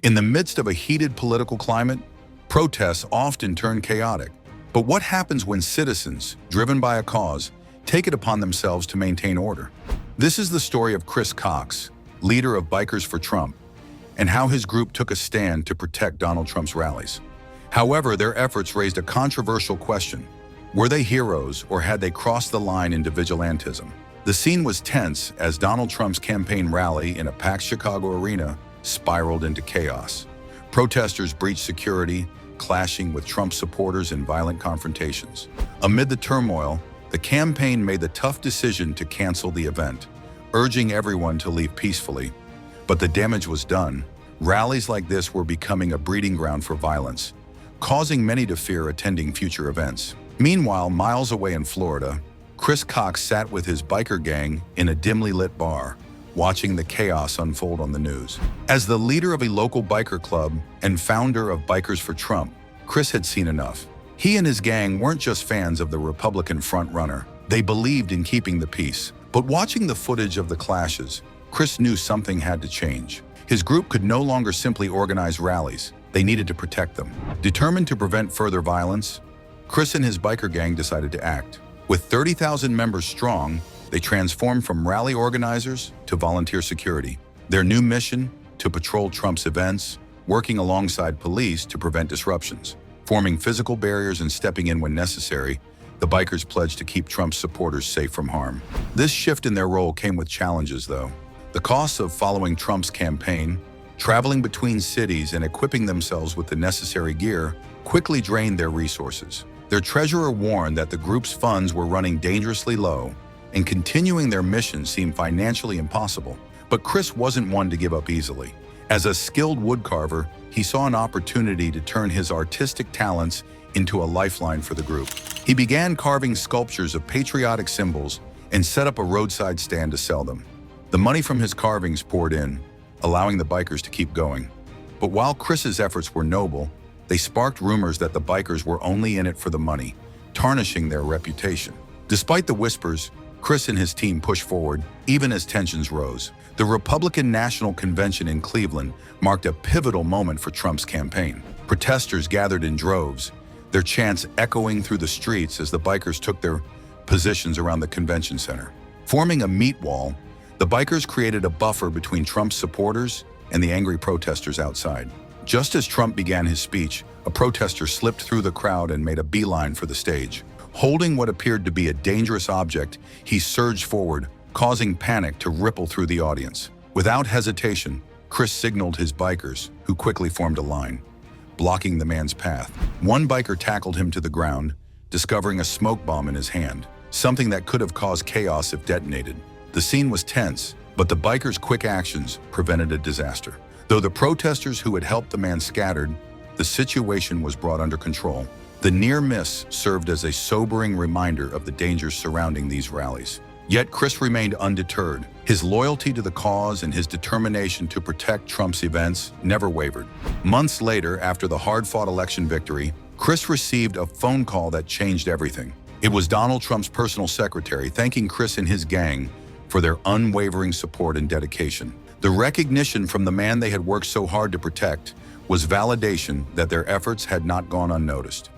In the midst of a heated political climate, protests often turn chaotic. But what happens when citizens, driven by a cause, take it upon themselves to maintain order? This is the story of Chris Cox, leader of Bikers for Trump, and how his group took a stand to protect Donald Trump's rallies. However, their efforts raised a controversial question. Were they heroes, or had they crossed the line into vigilantism? The scene was tense as Donald Trump's campaign rally in a packed Chicago arena spiraled into chaos. Protesters breached security, clashing with Trump supporters in violent confrontations. Amid the turmoil, the campaign made the tough decision to cancel the event, urging everyone to leave peacefully. But the damage was done. Rallies like this were becoming a breeding ground for violence, causing many to fear attending future events. Meanwhile, miles away in Florida, Chris Cox sat with his biker gang in a dimly lit bar, watching the chaos unfold on the news. As the leader of a local biker club and founder of Bikers for Trump, Chris had seen enough. He and his gang weren't just fans of the Republican frontrunner. They believed in keeping the peace. But watching the footage of the clashes, Chris knew something had to change. His group could no longer simply organize rallies. They needed to protect them. Determined to prevent further violence, Chris and his biker gang decided to act. With 30,000 members strong, they transformed from rally organizers to volunteer security. Their new mission: to patrol Trump's events, working alongside police to prevent disruptions. Forming physical barriers and stepping in when necessary, the bikers pledged to keep Trump's supporters safe from harm. This shift in their role came with challenges, though. The costs of following Trump's campaign, traveling between cities, and equipping themselves with the necessary gear quickly drained their resources. Their treasurer warned that the group's funds were running dangerously low, and continuing their mission seemed financially impossible. But Chris wasn't one to give up easily. As a skilled woodcarver, he saw an opportunity to turn his artistic talents into a lifeline for the group. He began carving sculptures of patriotic symbols and set up a roadside stand to sell them. The money from his carvings poured in, allowing the bikers to keep going. But while Chris's efforts were noble, they sparked rumors that the bikers were only in it for the money, tarnishing their reputation. Despite the whispers, Chris and his team pushed forward, even as tensions rose. The Republican National Convention in Cleveland marked a pivotal moment for Trump's campaign. Protesters gathered in droves, their chants echoing through the streets as the bikers took their positions around the convention center. Forming a meat wall, the bikers created a buffer between Trump's supporters and the angry protesters outside. Just as Trump began his speech, a protester slipped through the crowd and made a beeline for the stage. Holding what appeared to be a dangerous object, he surged forward, causing panic to ripple through the audience. Without hesitation, Chris signaled his bikers, who quickly formed a line, blocking the man's path. One biker tackled him to the ground, discovering a smoke bomb in his hand, something that could have caused chaos if detonated. The scene was tense, but the bikers' quick actions prevented a disaster. Though the protesters who had helped the man scattered, the situation was brought under control. The near miss served as a sobering reminder of the dangers surrounding these rallies. Yet Chris remained undeterred. His loyalty to the cause and his determination to protect Trump's events never wavered. Months later, after the hard-fought election victory, Chris received a phone call that changed everything. It was Donald Trump's personal secretary thanking Chris and his gang for their unwavering support and dedication. The recognition from the man they had worked so hard to protect was validation that their efforts had not gone unnoticed.